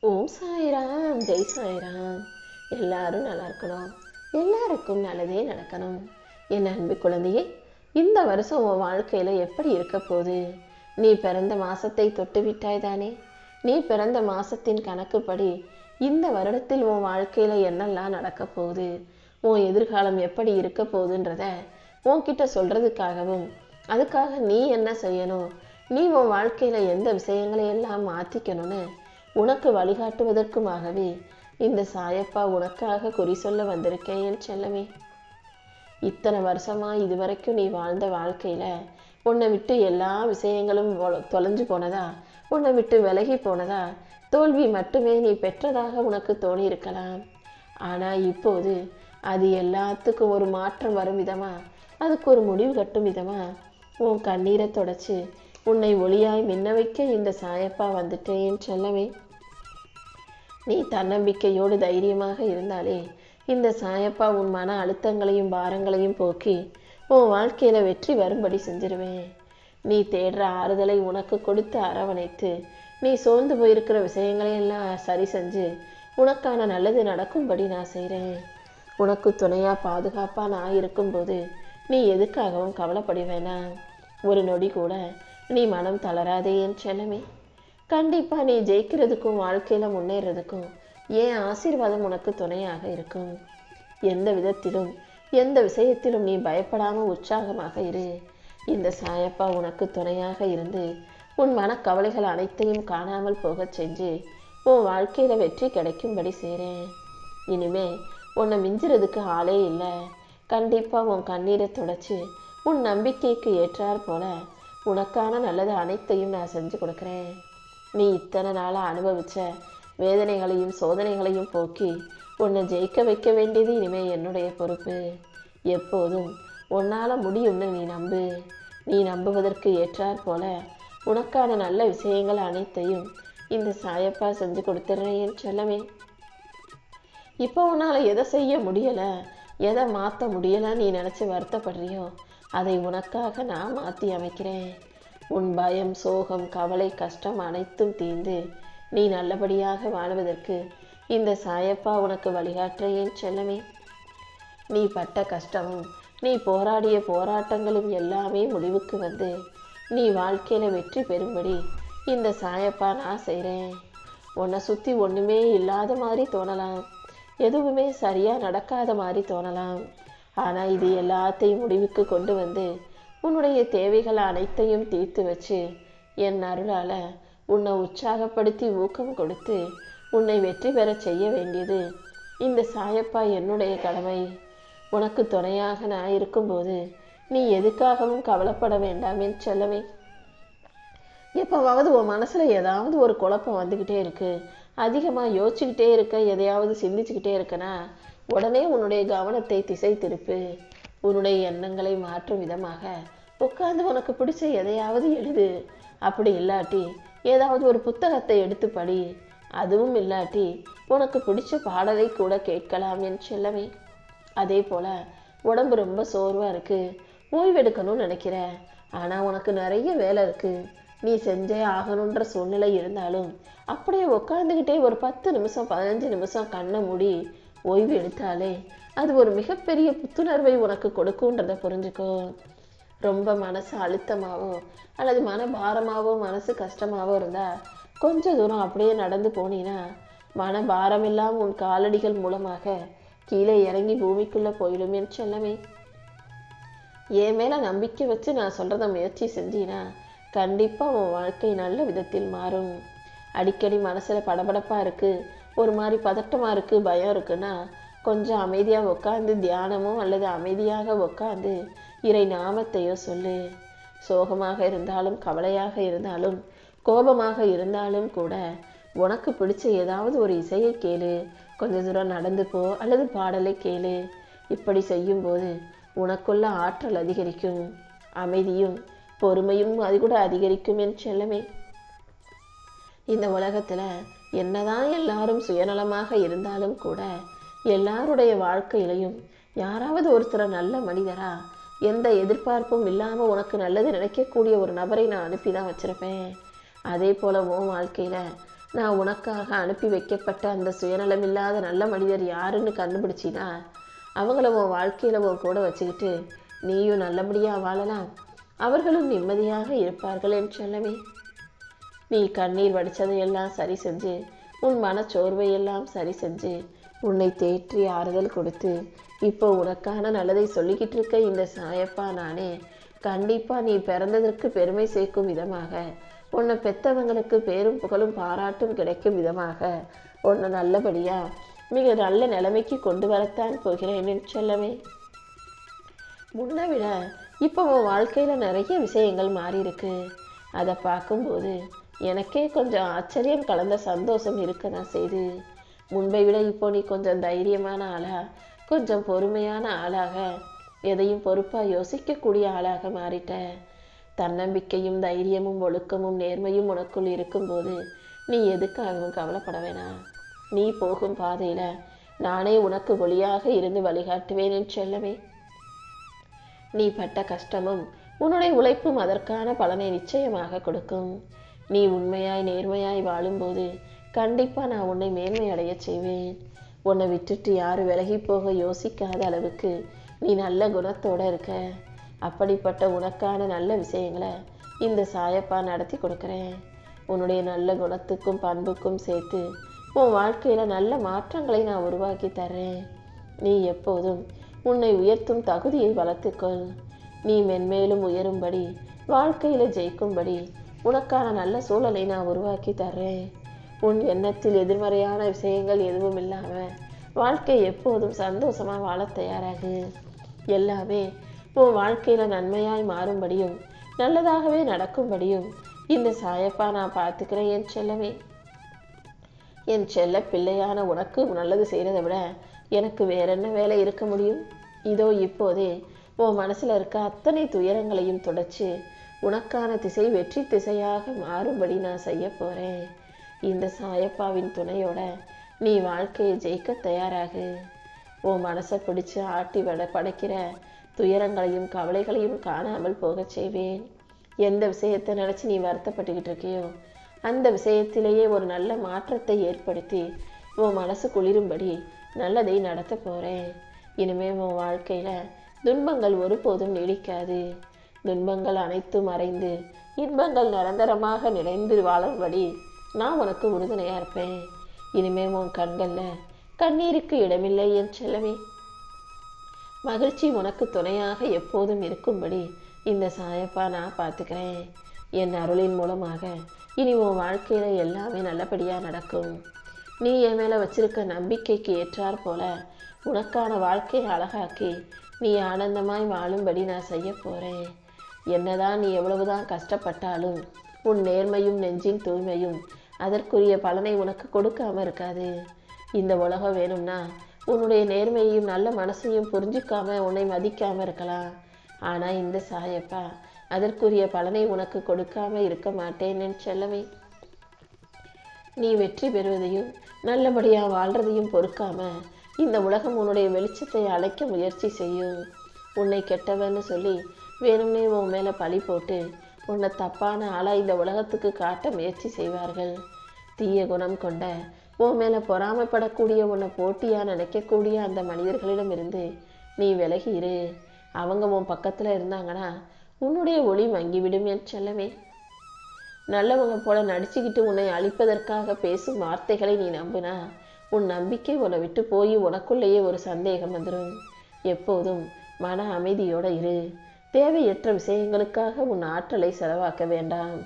ஓம் சாய்ராம், ஜெய் சாய்ராம். எல்லாரும் நல்லா இருக்கணும், எல்லாருக்கும் நல்லதே நடக்கணும். என் அன்பு குழந்தையே, இந்த வருஷம் உன் வாழ்க்கையில எப்படி இருக்க போகுது? நீ பிறந்த மாசத்தை தொட்டு விட்டாய் தானே? நீ பிறந்த மாசத்தின் கணக்குப்படி இந்த வருடத்தில் உன் வாழ்க்கையில என்னெல்லாம் நடக்க போகுது, உன் எதிர்காலம் எப்படி இருக்க போகுதுன்றத உன்கிட்ட சொல்றதுக்காகவும், அதுக்காக நீ என்ன செய்யணும், நீ உன் வாழ்க்கையில எந்த விஷயங்களை எல்லாம் மாத்திக்கணும்னு உனக்கு வழிகாட்டுவதற்குமாகவே இந்த சாயப்பா உனக்காக குறி சொல்ல வந்திருக்கேன் என் செல்லமே. இத்தனை வருஷமா இதுவரைக்கும் நீ வாழ்ந்த வாழ்க்கையில உன்னை விட்டு எல்லா விஷயங்களும் தொலைஞ்சு போனதா, உன்னை விட்டு விலகி போனதா, தோல்வி மட்டுமே நீ பெற்றதாக உனக்கு தோணி இருக்கலாம். ஆனா இப்போது அது எல்லாத்துக்கும் ஒரு மாற்றம் வரும் விதமா, அதுக்கு ஒரு முடிவு கட்டும் விதமா உன் கண்ணீரை தொடச்சு உன்னை ஒளியாய் மின்ன வைக்க இந்த சாயப்பா வந்துட்டேன் என் செல்லமே. நீ தன்னம்பிக்கையோடு தைரியமாக இருந்தாலே இந்த சாயப்பா உன் மன அழுத்தங்களையும் பாரங்களையும் போக்கி உன் வாழ்க்கையில வெற்றி வரும்படி செஞ்சிருவேன். நீ தேடுற ஆறுதலை உனக்கு கொடுத்து அரவணைத்து, நீ சோர்ந்து போயிருக்கிற விஷயங்களையெல்லாம் சரி செஞ்சு உனக்கான நல்லது நடக்கும்படி நான் செய்கிறேன். உனக்கு துணையா பாதுகாப்பா நான் இருக்கும்போது நீ எதுக்காகவும் கவலைப்பட வேணாம். ஒரு நொடி கூட நீ மனம் தளராதே என் செல்லமே. கண்டிப்பா நீ ஜெயிக்கிறதுக்கும் வாழ்க்கையில முன்னேறதுக்கும் ஏன் ஆசீர்வாதம் உனக்கு துணையாக இருக்கும். எந்த விதத்திலும் எந்த விஷயத்திலும் நீ பயப்படாம உற்சாகமாக இரு. இந்த சாயப்பா உனக்கு துணையாக இருந்து உன் மனக்கவலைகள் அனைத்தையும் காணாமல் போக செஞ்சு உன் வாழ்க்கையில வெற்றி கிடைக்கும்படி செய்கிறேன். இனிமே உன்னை மிஞ்சுறதுக்கு ஆளே இல்லை. கண்டிப்பா உன் கண்ணீரை தொடச்சு உன் நம்பிக்கைக்கு ஏற்றார் போல உனக்கான நல்லது அனைத்தையும் நான் செஞ்சு கொடுக்குறேன். நீ இத்தனை நாளாக அனுபவிச்ச வேதனைகளையும் சோதனைகளையும் போக்கி உன்னை ஜெயிக்க வைக்க வேண்டியது இனிமே என்னுடைய பொறுப்பு. எப்போதும் உன்னால் முடியும்னு நீ நம்பு. நீ நம்புவதற்கு ஏற்றார் போல உனக்கான நல்ல விஷயங்கள் அனைத்தையும் இந்த சாயப்பா செஞ்சு கொடுத்துட்றேன் என் செல்லமே. இப்போ உன்னால் எதை செய்ய முடியலை, எதை மாற்ற முடியலை நீ நினச்சி வருத்தப்படுறியோ அதை உனக்காக நான் மாற்றி அமைக்கிறேன். உன் பயம், சோகம், கவலை, கஷ்டம் அனைத்தும் தீர்ந்து நீ நல்லபடியாக வாழ்வதற்கு இந்த சாயப்பா உனக்கு வழிகாட்டுறேன் செல்லமே. நீ பட்ட கஷ்டமும் நீ போராடிய போராட்டங்களும் எல்லாமே முடிவுக்கு வந்து நீ வாழ்க்கையில வெற்றி பெறும்படி இந்த சாயப்பா நான் செய்கிறேன். உன்னை சுற்றி ஒன்றுமே இல்லாத மாதிரி தோணலாம், எதுவுமே சரியாக நடக்காத மாதிரி தோணலாம். ஆனால் இது எல்லாத்தையும் முடிவுக்கு கொண்டு வந்து உன்னுடைய தேவைகள் அனைத்தையும் தீர்த்து வச்சு என் அருளால உன்னை உற்சாகப்படுத்தி ஊக்கம் கொடுத்து உன்னை வெற்றி பெற செய்ய வேண்டியது இந்த சாயப்பா என்னுடைய கடமை. உனக்கு துணையாக நான் இருக்கும்போது நீ எதுக்காகவும் கவலைப்பட வேண்டாம் என் செல்லமே. எப்போவாவது உன் மனசுல ஏதாவது ஒரு குழப்பம் வந்துக்கிட்டே இருக்கு, அதிகமாக யோசிச்சுக்கிட்டே இருக்க, எதையாவது சிந்திச்சுக்கிட்டே இருக்கனா உடனே உன்னுடைய கவனத்தை திசை திருப்பு. உன்னுடைய எண்ணங்களை மாற்றும் விதமாக உட்காந்து உனக்கு பிடிச்ச எதையாவது எழுது. அப்படி இல்லாட்டி ஏதாவது ஒரு புத்தகத்தை எடுத்து படி. அதுவும் இல்லாட்டி உனக்கு பிடிச்ச பாடலை கூட கேட்கலாம் என் செல்லமே. அதே போல உடம்பு ரொம்ப சோர்வா இருக்கு, ஓய்வெடுக்கணும்னு நினைக்கிற, ஆனா உனக்கு நிறைய வேலை இருக்கு, நீ செஞ்சே ஆகணுன்ற சூழ்நிலை இருந்தாலும் அப்படியே உட்காந்துக்கிட்டே ஒரு 10 நிமிஷம் 15 நிமிஷம் கண்ணை மூடி ஓய்வு எடுத்தாலே அது ஒரு மிகப்பெரிய புத்துணர்வை உனக்கு கொடுக்குன்றதை புரிஞ்சுக்கோ. ரொம்ப மனசு அழுத்தமாவோ அல்லது மனபாரமாவோ மனசு கஷ்டமாவோ இருந்தா கொஞ்ச தூரம் அப்படியே நடந்து போனீன்னா மனபாரம் இல்லாமல் உன் காலடிகள் மூலமாக கீழே இறங்கி பூமிக்குள்ள போயிடும் என் செல்லமே. என் மேல நம்பிக்கை வச்சு நான் சொல்றத முயற்சி செஞ்சீனா கண்டிப்பா உன் வாழ்க்கை நல்ல விதத்தில் மாறும். அடிக்கடி மனசுல படபடப்பா இருக்கு, ஒரு மாதிரி பதட்டமா இருக்கு, பயம் இருக்குன்னா கொஞ்சம் அமைதியாக உட்காந்து தியானமோ அல்லது அமைதியாக உட்காந்து இறை நாமத்தையோ சொல்லு. சோகமாக இருந்தாலும் கவலையாக இருந்தாலும் கோபமாக இருந்தாலும் கூட உனக்கு பிடிச்ச ஏதாவது ஒரு இசையை கேளு, கொஞ்ச தூரம் நடந்து போ அல்லது பாடலை கேளு. இப்படி செய்யும்போது உனக்குள்ள ஆற்றல் அதிகரிக்கும், அமைதியும் பொறுமையும் அது கூட அதிகரிக்கும் என் செல்லமே. இந்த உலகத்துல என்னதான் எல்லாரும் சுயநலமாக இருந்தாலும் கூட எல்லாருடைய வாழ்க்கையிலையும் யாராவது ஒருத்தர் நல்ல மனிதரா எந்த எதிர்பார்ப்பும் இல்லாம உனக்கு நல்லது நினைக்கக்கூடிய ஒரு நபரை நான் அனுப்பி தான் வச்சிருப்பேன். அதே போல உன் வாழ்க்கையில நான் உனக்காக அனுப்பி வைக்கப்பட்ட அந்த சுயநலமில்லாத நல்ல மனிதர் யாருன்னு கண்டுபிடிச்சினா அவங்கள உன் வாழ்க்கையில் உன் கூட வச்சுக்கிட்டு நீயும் நல்லபடியாக வாழலாம், அவர்களும் நிம்மதியாக இருப்பார்கள் என்று சொல்லவே. நீ கண்ணீர் வடித்ததையெல்லாம் சரி செஞ்சு, உன் மனச்சோர்வையெல்லாம் சரி செஞ்சு, உன்னை தேற்றி ஆறுதல் கொடுத்து இப்போ உனக்கான நல்லதை சொல்லிக்கிட்டு இருக்க இந்த சாயப்பா நானே கண்டிப்பாக நீ பிறந்ததற்கு பெருமை சேர்க்கும் விதமாக, உன்னை பெற்றவங்களுக்கு பேரும் புகழும் பாராட்டும் கிடைக்கும் விதமாக உன்னை நல்லபடியாக மிக நல்ல நிலைமைக்கு கொண்டு வரத்தான் போகிறேன் என்று சொல்லவே. முன்னை விட இப்போ உன் வாழ்க்கையில் நிறைய விஷயங்கள் மாறி இருக்கு. அதை பார்க்கும்போது எனக்கே கொஞ்சம் ஆச்சரியம் கலந்த சந்தோஷம் இருக்க தான் செய்து. முன்பை விட இப்போ நீ கொஞ்சம் தைரியமான ஆளாக, கொஞ்சம் பொறுமையான ஆளாக, எதையும் பொறுப்பாக யோசிக்கக்கூடிய ஆளாக மாறிட்ட. தன்னம்பிக்கையும் தைரியமும் ஒழுக்கமும் நேர்மையும் உனக்குள் இருக்கும்போது நீ எதுக்காகவும் கவலைப்பட வேணாம். நீ போகும் பாதையில் நானே உனக்கு ஒளியாக இருந்து வழிகாட்டுவேன் என்று சொல்லவே. நீ பட்ட கஷ்டமும் உன்னுடைய உழைப்பும் அதற்கான பலனை நிச்சயமாக கொடுக்கும். நீ உண்மையாய் நேர்மையாய் வாழும்போது கண்டிப்பாக நான் உன்னை மேன்மை அடைய செய்வேன். உன்னை விட்டுட்டு யாரும் விலகி போக யோசிக்காத அளவுக்கு நீ நல்ல குணத்தோடு இருக்க. அப்படிப்பட்ட உனக்கான நல்ல விஷயங்களை இந்த சாயப்பா நடத்தி கொடுக்குறேன். உன்னுடைய நல்ல குணத்துக்கும் பண்புக்கும் சேர்த்து உன் வாழ்க்கையில் நல்ல மாற்றங்களை நான் உருவாக்கி தர்றேன். நீ எப்போதும் உன்னை உயர்த்தும் தகுதியை வளர்த்துக்கொள். நீ மென்மேலும் உயரும்படி, வாழ்க்கையில் ஜெயிக்கும்படி உனக்கான நல்ல சூழலை நான் உருவாக்கி தர்றேன். உன் எண்ணத்தில் எதிர்மறையான விஷயங்கள் எதுவும் இல்லாமல் வாழ்க்கை எப்போதும் சந்தோஷமாக வாழ தயாராகு. எல்லாமே உன் வாழ்க்கையில் நன்மையாய் மாறும்படியும் நல்லதாகவே நடக்கும்படியும் இந்த சாயப்பா நான் பார்த்துக்கிறேன் என் செல்லமே. என் செல்ல பிள்ளையான உனக்கு நல்லது செய்கிறத விட எனக்கு வேற என்ன வேலை இருக்க முடியும்? இதோ இப்போதே உன் மனசில் இருக்க அத்தனை துயரங்களையும் தொடச்சு உனக்கான திசை வெற்றி திசையாக மாறும்படி நான் செய்ய போகிறேன். இந்த சாயப்பாவின் துணையோட நீ வாழ்க்கையை ஜெயிக்க தயாராகு. உன் மனசை பிடிச்சு ஆட்டி படைக்கிற துயரங்களையும் கவலைகளையும் காணாமல் போக செய்வேன். எந்த விஷயத்தை நினச்சி நீ வருத்தப்பட்டுக்கிட்டு இருக்கியோ அந்த விஷயத்திலேயே ஒரு நல்ல மாற்றத்தை ஏற்படுத்தி உன் மனசு குளிரும்படி நல்லதை நடத்த போகிறேன். இனிமேல் உன் வாழ்க்கையில் துன்பங்கள் ஒருபோதும் நீடிக்காது. துன்பங்கள் அனைத்தும் மறைந்து இன்பங்கள் நிரந்தரமாக நினைந்து வாழும்படி நான் உனக்கு உறுதுணையாக இருப்பேன். இனிமேல் உன் கண்களில் கண்ணீருக்கு இடமில்லை என் செல்லவே. மகிழ்ச்சி உனக்கு துணையாக எப்போதும் இருக்கும்படி இந்த சாயப்பா நான் பார்த்துக்கிறேன். என் அருளின் மூலமாக இனி உன் வாழ்க்கையில் எல்லாமே நல்லபடியாக நடக்கும். நீ என் மேலே வச்சிருக்க நம்பிக்கைக்கு ஏற்றாற் போல உனக்கான வாழ்க்கையை அழகாக்கி நீ ஆனந்தமாய் வாழும்படி நான் செய்ய போகிறேன். என்னதான் நீ எவ்வளவுதான் கஷ்டப்பட்டாலும் உன் நேர்மையும் நெஞ்சின் தூய்மையும் அதற்குரிய பலனை உனக்கு கொடுக்காம இருக்காது. இந்த உலகம் வேணும்னா உன்னுடைய நேர்மையையும் நல்ல மனசையும் புரிஞ்சிக்காம உன்னை மதிக்காம இருக்கலாம். ஆனால் இந்த சாயப்பா அதற்குரிய பலனை உனக்கு கொடுக்காம இருக்க மாட்டேன்னு செல்லவே. நீ வெற்றி பெறுவதையும் நல்லபடியாக வாழ்றதையும் பொறுக்காம இந்த உலகம் உன்னுடைய வெளிச்சத்தை அழைக்க முயற்சி செய்யும். உன்னை கெட்டவன்னு சொல்லி வேணும்னே உன் மேலே பழி போட்டு உன்னை தப்பான ஆளாக இந்த உலகத்துக்கு காட்ட முயற்சி செய்வார்கள். தீய குணம் கொண்ட உன் மேலே பொறாமைப்படக்கூடிய உன்னை போட்டியாக நினைக்கக்கூடிய அந்த மனிதர்களிடமிருந்து நீ விலகி இரு. அவங்க உன் பக்கத்தில் இருந்தாங்கன்னா உன்னுடைய ஒளி மங்கிவிடும் என்று சொல்லவே. நல்லவங்க போல நடிச்சுக்கிட்டு உன்னை அழிப்பதற்காக பேசும் வார்த்தைகளை நீ நம்பினா உன் நம்பிக்கை உன்னை விட்டு போய் உனக்குள்ளேயே ஒரு சந்தேகம் வந்துடும். எப்போதும் மன அமைதியோடு இரு. தேவையற்ற விஷயங்களுக்காக உன் ஆற்றலை செலவாக்க வேண்டாம்.